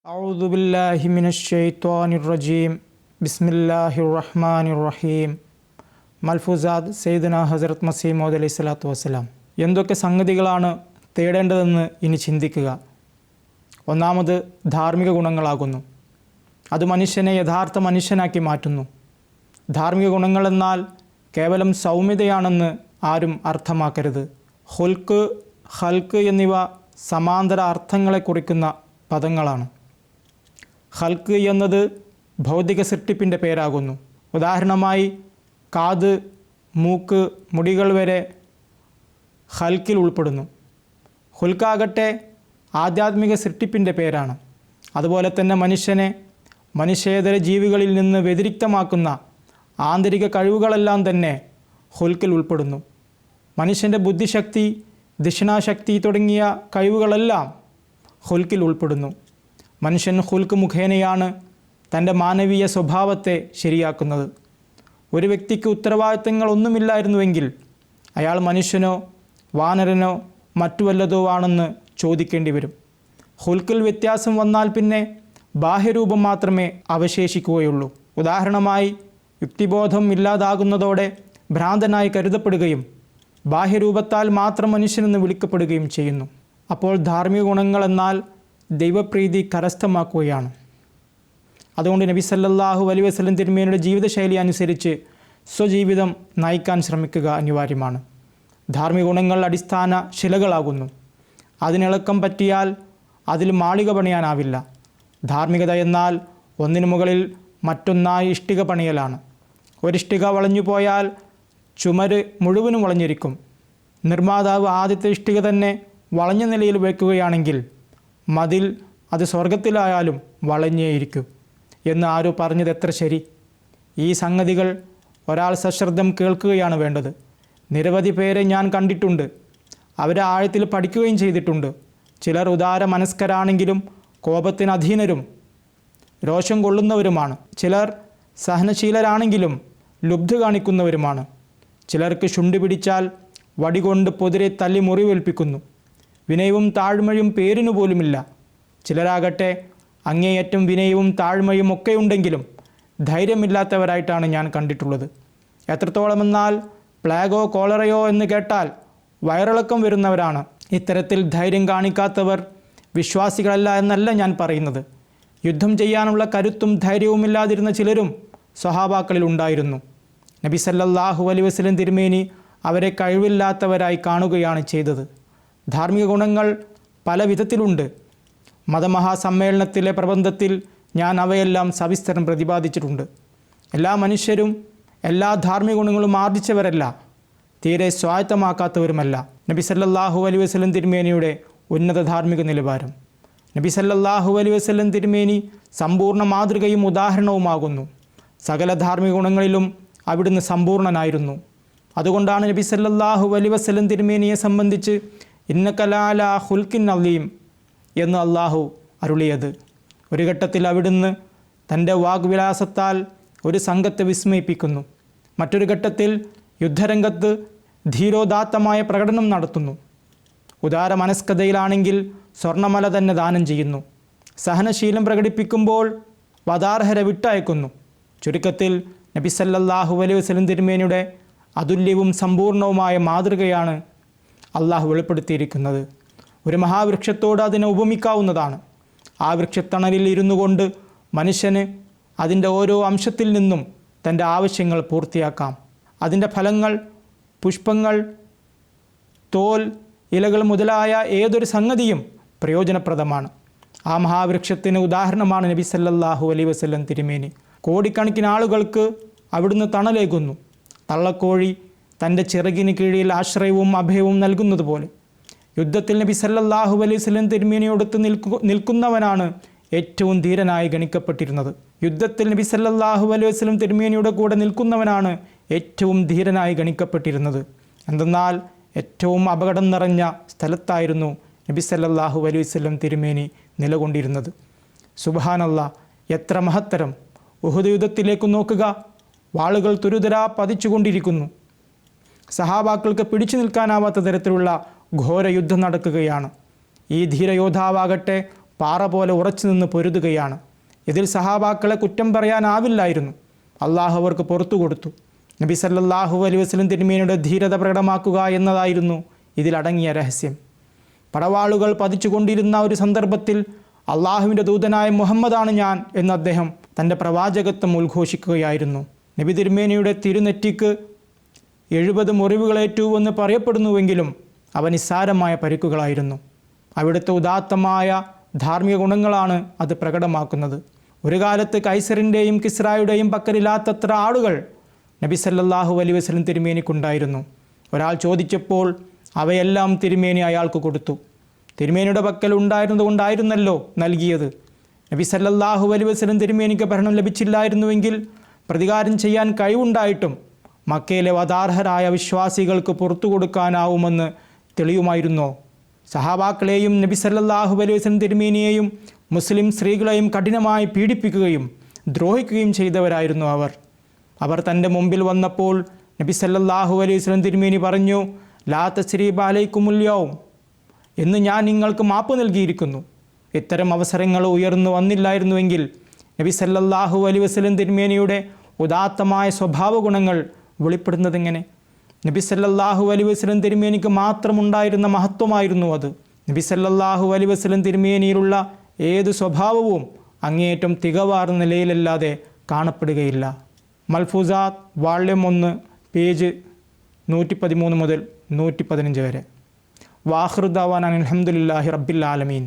أعوذ بالله من الشيطان الرجيم بسم الله الرحمن الرحيم മൽഫൂസാദ് സയ്യിദന ഹസ്രത്ത് മസീഹ് മൗഊദ് അലൈഹി സ്വലാത്തു വസ്സലാം. എന്തൊക്കെ സംഗതികളാണ് തേടേണ്ടതെന്ന് ഇനി ചിന്തിക്കുക. ഒന്നാമത് ധാർമ്മിക ഗുണങ്ങളാകുന്നു. അത് മനുഷ്യനെ യഥാർത്ഥ മനുഷ്യനാക്കി മാറ്റുന്നു. ധാർമ്മിക ഗുണങ്ങളെന്നാൽ കേവലം സൗമ്യതയാണെന്ന് ആരും അർത്ഥമാക്കരുത്. ഹുൽക്ക്, ഹൽക്ക് എന്നിവ സമാന്തര അർത്ഥങ്ങളെ കുറിക്കുന്ന പദങ്ങളാണ്. ഹൽക്ക് എന്നത് ഭൗതിക സൃഷ്ടിപ്പിൻ്റെ പേരാകുന്നു. ഉദാഹരണമായി കാത്, മൂക്ക്, മുടികൾ വരെ ഹൽക്കിൽ ഉൾപ്പെടുന്നു. ഹുൽക്കാകട്ടെ ആധ്യാത്മിക സൃഷ്ടിപ്പിൻ്റെ പേരാണ്. അതുപോലെ തന്നെ മനുഷ്യനെ മനുഷ്യേതര ജീവികളിൽ നിന്ന് വ്യതിരിക്തമാക്കുന്ന ആന്തരിക കഴിവുകളെല്ലാം തന്നെ ഹുൽക്കിൽ ഉൾപ്പെടുന്നു. മനുഷ്യൻ്റെ ബുദ്ധിശക്തി, ദിഷണാശക്തി തുടങ്ങിയ കഴിവുകളെല്ലാം ഹുൽക്കിൽ ഉൾപ്പെടുന്നു. മനുഷ്യൻ ഹുൽക്ക് മുഖേനയാണ് തൻ്റെ മാനവീയ സ്വഭാവത്തെ ശരിയാക്കുന്നത്. ഒരു വ്യക്തിക്ക് ഉത്തരവാദിത്തങ്ങളൊന്നുമില്ലായിരുന്നുവെങ്കിൽ അയാൾ മനുഷ്യനോ വാനരനോ മറ്റു വല്ലതോ ആണെന്ന് ചോദിക്കേണ്ടി വരും. ഹുൽക്കിൽ വ്യത്യാസം വന്നാൽ പിന്നെ ബാഹ്യരൂപം മാത്രമേ അവശേഷിക്കുകയുള്ളൂ. ഉദാഹരണമായി യുക്തിബോധം ഇല്ലാതാകുന്നതോടെ ഭ്രാന്തനായി കരുതപ്പെടുകയും ബാഹ്യരൂപത്താൽ മാത്രം മനുഷ്യനെന്ന് വിളിക്കപ്പെടുകയും ചെയ്യുന്നു. അപ്പോൾ ധാർമ്മിക ഗുണങ്ങളെന്നാൽ ദൈവപ്രീതി കരസ്ഥമാക്കുകയാണ്. അതുകൊണ്ട് നബി സല്ലല്ലാഹു അലൈഹി വസല്ലം തിരുമേനിയുടെ ജീവിതശൈലി അനുസരിച്ച് സ്വജീവിതം നയിക്കാൻ ശ്രമിക്കുക അനിവാര്യമാണ്. ധാർമ്മിക ഗുണങ്ങൾ അടിസ്ഥാന ശിലകളാകുന്നു. അതിനിളക്കം പറ്റിയാൽ അതിൽ മാളിക പണിയാനാവില്ല. ധാർമ്മികത എന്നാൽ ഒന്നിനു മുകളിൽ മറ്റൊന്നായി ഇഷ്ടിക പണിയലാണ്. ഒരിഷ്ടിക വളഞ്ഞു പോയാൽ ചുമര് മുഴുവനും വളഞ്ഞിരിക്കും. നിർമ്മാതാവ് ആദ്യത്തെ ഇഷ്ടിക തന്നെ വളഞ്ഞ നിലയിൽ വയ്ക്കുകയാണെങ്കിൽ മതിൽ അത് സ്വർഗത്തിലായാലും വളഞ്ഞേയിരിക്കും എന്ന് ആരോ പറഞ്ഞത് എത്ര ശരി. ഈ സംഗതികൾ ഒരാൾ സശ്രദ്ധം കേൾക്കുകയാണ് വേണ്ടത്. നിരവധി പേരെ ഞാൻ കണ്ടിട്ടുണ്ട്. അവരെ ആഴത്തിൽ പഠിക്കുകയും ചെയ്തിട്ടുണ്ട്. ചിലർ ഉദാര മനസ്കരാണെങ്കിലും കോപത്തിന് അധീനരും രോഷം കൊള്ളുന്നവരുമാണ്. ചിലർ സഹനശീലരാണെങ്കിലും ലുബ്ധ കാണിക്കുന്നവരുമാണ്. ചിലർക്ക് ശുണ്ടി പിടിച്ചാൽ വടികൊണ്ട് പൊതിരെ തല്ലി മുറിവേൽപ്പിക്കുന്നു. വിനയവും താഴ്മയും പേരിനു പോലുമില്ല. ചിലരാകട്ടെ അങ്ങേയറ്റം വിനയവും താഴ്മയും ഒക്കെ ഉണ്ടെങ്കിലും ധൈര്യമില്ലാത്തവരായിട്ടാണ് ഞാൻ കണ്ടിട്ടുള്ളത്. എത്രത്തോളമെന്നാൽ പ്ലാഗോ കോളറയോ എന്ന് കേട്ടാൽ വയറിളക്കം വരുന്നവരാണ്. ഇത്തരത്തിൽ ധൈര്യം കാണിക്കാത്തവർ വിശ്വാസികളല്ല എന്നല്ല ഞാൻ പറയുന്നത്. യുദ്ധം ചെയ്യാനുള്ള കരുത്തും ധൈര്യവുമില്ലാതിരുന്ന ചിലരും സ്വഹാബാക്കളിൽ ഉണ്ടായിരുന്നു. നബി സല്ലല്ലാഹു അലൈഹി വസല്ലം തിരുമേനി അവരെ കഴിവില്ലാത്തവരായി കാണുകയാണ് ചെയ്തത്. ധാർമ്മിക ഗുണങ്ങൾ പല വിധത്തിലുണ്ട്. മതമഹാസമ്മേളനത്തിലെ പ്രബന്ധത്തിൽ ഞാൻ അവയെല്ലാം സവിസ്തരം പ്രതിപാദിച്ചിട്ടുണ്ട്. എല്ലാ മനുഷ്യരും എല്ലാ ധാർമ്മിക ഗുണങ്ങളും ആർജിച്ചവരല്ല, തീരെ സ്വായത്തമാക്കാത്തവരുമല്ല. നബി സല്ലല്ലാഹു അലൈഹി വസല്ലം തിരുമേനിയുടെ ഉന്നത ധാർമ്മിക നിലവാരം. നബി സല്ലല്ലാഹു അലൈഹി വസല്ലം തിരുമേനി സമ്പൂർണ്ണ മാതൃകയും ഉദാഹരണവുമാകുന്നു. സകല ധാർമ്മിക ഗുണങ്ങളിലും അവിടുന്ന് സമ്പൂർണ്ണനായിരുന്നു. അതുകൊണ്ടാണ് നബി സല്ലല്ലാഹു അലൈഹി വസല്ലം തിരുമേനിയെ സംബന്ധിച്ച് ഇന്നക ലഅലാ ഖുൽഖിൻ അളീം എന്ന് അള്ളാഹു അരുളിയത്. ഒരു ഘട്ടത്തിൽ അവിടുന്ന് തൻ്റെ വാഗ്വിലാസത്താൽ ഒരു സംഘത്തെ വിസ്മയിപ്പിക്കുന്നു. മറ്റൊരു ഘട്ടത്തിൽ യുദ്ധരംഗത്ത് ധീരോദാത്തമായ പ്രകടനം നടത്തുന്നു. ഉദാര മനസ്കതയിലാണെങ്കിൽ സ്വർണ്ണമല തന്നെ ദാനം ചെയ്യുന്നു. സഹനശീലം പ്രകടിപ്പിക്കുമ്പോൾ വധാർഹരെ വിട്ടയക്കുന്നു. ചുരുക്കത്തിൽ നബി സല്ലല്ലാഹു അലൈഹി വസല്ലം തിരുമേനിയുടെ അതുല്യവും സമ്പൂർണവുമായ മാതൃകയാണ് അള്ളാഹു വെളിപ്പെടുത്തിയിരിക്കുന്നത്. ഒരു മഹാവൃക്ഷത്തോട് അതിനെ ഉപമിക്കാവുന്നതാണ്. ആ വൃക്ഷത്തണലിൽ ഇരുന്നു കൊണ്ട് മനുഷ്യന് അതിൻ്റെ ഓരോ അംശത്തിൽ നിന്നും തൻ്റെ ആവശ്യങ്ങൾ പൂർത്തിയാക്കാം. അതിൻ്റെ ഫലങ്ങൾ, പുഷ്പങ്ങൾ, തോൽ, ഇലകൾ മുതലായ ഏതൊരു സംഗതിയും പ്രയോജനപ്രദമാണ്. ആ മഹാവൃക്ഷത്തിന് ഉദാഹരണമാണ് നബി സല്ലല്ലാഹു അലൈഹി വസല്ലം തിരുമേനി. കോടിക്കണക്കിന് ആളുകൾക്ക് അവിടുന്ന് തണലേകുന്നു. തള്ളക്കോഴി തൻ്റെ ചിറകിന് കീഴിൽ ആശ്രയവും അഭയവും നൽകുന്നത് പോലെ യുദ്ധത്തിൽ നബി സല്ലല്ലാഹു അലൈഹി വസല്ലം തിരുമേനിയോടൊത്ത് നിൽക്കുന്നവനാണ് ഏറ്റവും ധീരനായി ഗണിക്കപ്പെട്ടിരുന്നത്. യുദ്ധത്തിൽ നബി സല്ലല്ലാഹു അലൈഹി വസല്ലം തിരുമേനിയുടെ കൂടെ നിൽക്കുന്നവനാണ് ഏറ്റവും ധീരനായി ഗണിക്കപ്പെട്ടിരുന്നത്. എന്തെന്നാൽ ഏറ്റവും അപകടം നിറഞ്ഞ സ്ഥലത്തായിരുന്നു നബി സല്ലല്ലാഹു അലൈഹി വസല്ലം തിരുമേനി നിലകൊണ്ടിരുന്നത്. സുബ്ഹാനല്ലാഹ്, എത്ര മഹത്തരം! ഉഹുദ് യുദ്ധത്തിലേക്ക് നോക്കുക. വാളുകൾ തുരുതുരാ പതിച്ചുകൊണ്ടിരിക്കുന്നു. സഹാബാക്കൾക്ക് പിടിച്ചു നിൽക്കാനാവാത്ത തരത്തിലുള്ള ഘോര യുദ്ധം നടക്കുകയാണ്. ഈ ധീരയോദ്ധാവാകട്ടെ പാറ പോലെ ഉറച്ചു നിന്ന് പൊരുതുകയാണ്. ഇതിൽ സഹാബാക്കളെ കുറ്റം പറയാനാവില്ലായിരുന്നു. അള്ളാഹു അവർക്ക് പുറത്തു കൊടുത്തു. നബി സല്ലല്ലാഹു അലൈഹി വസല്ലം തിരുമേനിയുടെ ധീരത പ്രകടമാക്കുക എന്നതായിരുന്നു ഇതിലടങ്ങിയ രഹസ്യം. പടവാളുകൾ പതിച്ചുകൊണ്ടിരുന്ന ഒരു സന്ദർഭത്തിൽ അള്ളാഹുവിൻ്റെ ദൂതനായ മുഹമ്മദാണ് ഞാൻ എന്ന് അദ്ദേഹം തൻ്റെ പ്രവാചകത്വം ഉദ്ഘോഷിക്കുകയായിരുന്നു. നബി തിരുമേനിയുടെ തിരുനെറ്റിക്ക് 70 മുറിവുകളേറ്റുവെന്ന് പറയപ്പെടുന്നുവെങ്കിലും അവ നിസ്സാരമായ പരിക്കുകളായിരുന്നു. അവിടുത്തെ ഉദാത്തമായ ധാർമ്മിക ഗുണങ്ങളാണ് അത് പ്രകടമാക്കുന്നത്. ഒരു കാലത്ത് കൈസറിൻ്റെയും കിസ്രായുടെയും പക്കലില്ലാത്തത്ര ആളുകൾ നബി സല്ലല്ലാഹു അലൈഹി വസല്ലം തിരുമേനിക്കുണ്ടായിരുന്നു. ഒരാൾ ചോദിച്ചപ്പോൾ അവയെല്ലാം തിരുമേനി അയാൾക്ക് കൊടുത്തു. തിരുമേനിയുടെ പക്കൽ ഉണ്ടായിരുന്നതുകൊണ്ടായിരുന്നല്ലോ നൽകിയത്. നബി സല്ലല്ലാഹു അലൈഹി വസല്ലം തിരുമേനിക്ക് ഭരണം ലഭിച്ചില്ലായിരുന്നുവെങ്കിൽ പ്രതികാരം ചെയ്യാൻ കഴിവുണ്ടായിട്ടും മക്കയിലെ വധാർഹരായ വിശ്വാസികൾക്ക് പുറത്തു കൊടുക്കാനാവുമെന്ന് തെളിയുമായിരുന്നോ? സഹാബാക്കളെയും നബി സല്ലല്ലാഹു അലൈഹി വസല്ലം തിരുമേനിയെയും മുസ്ലിം സ്ത്രീകളെയും കഠിനമായി പീഡിപ്പിക്കുകയും ദ്രോഹിക്കുകയും ചെയ്തവരായിരുന്നു അവർ തൻ്റെ മുമ്പിൽ വന്നപ്പോൾ നബി സല്ലല്ലാഹു അലൈഹി വസല്ലം തിരുമേനി പറഞ്ഞു, ലാ തസ്രീബ അലൈക്കുമുൽ യൗം, എന്ന് ഞാൻ നിങ്ങൾക്ക് മാപ്പ് നൽകിയിരിക്കുന്നു. ഇത്തരം അവസരങ്ങൾ ഉയർന്നു വന്നില്ലായിരുന്നുവെങ്കിൽ നബി സല്ലല്ലാഹു അലൈഹി വസല്ലം തിരുമേനിയുടെ ഉദാത്തമായ സ്വഭാവ ഗുണങ്ങൾ വെളിപ്പെടുന്നതെങ്ങനെ? നബി സല്ലല്ലാഹു അലൈഹി വസല്ലം തിരുമേനിക്ക് മാത്രമുണ്ടായിരുന്ന മഹത്വമായിരുന്നു അത്. നബി സല്ലല്ലാഹു അലൈഹി വസല്ലം തിരുമേനിയിലുള്ള ഏത് സ്വഭാവവും അങ്ങേയറ്റം തികവാർന്ന നിലയിലല്ലാതെ കാണപ്പെടുകയില്ല. മൽഫൂസാത്ത് വാള്യം 1 പേജ് 113 മുതൽ 115 വരെ. വാഖിറു ദഅ്വാനാ അൽഹംദുലില്ലാഹി റബ്ബിൽ ആലമീൻ.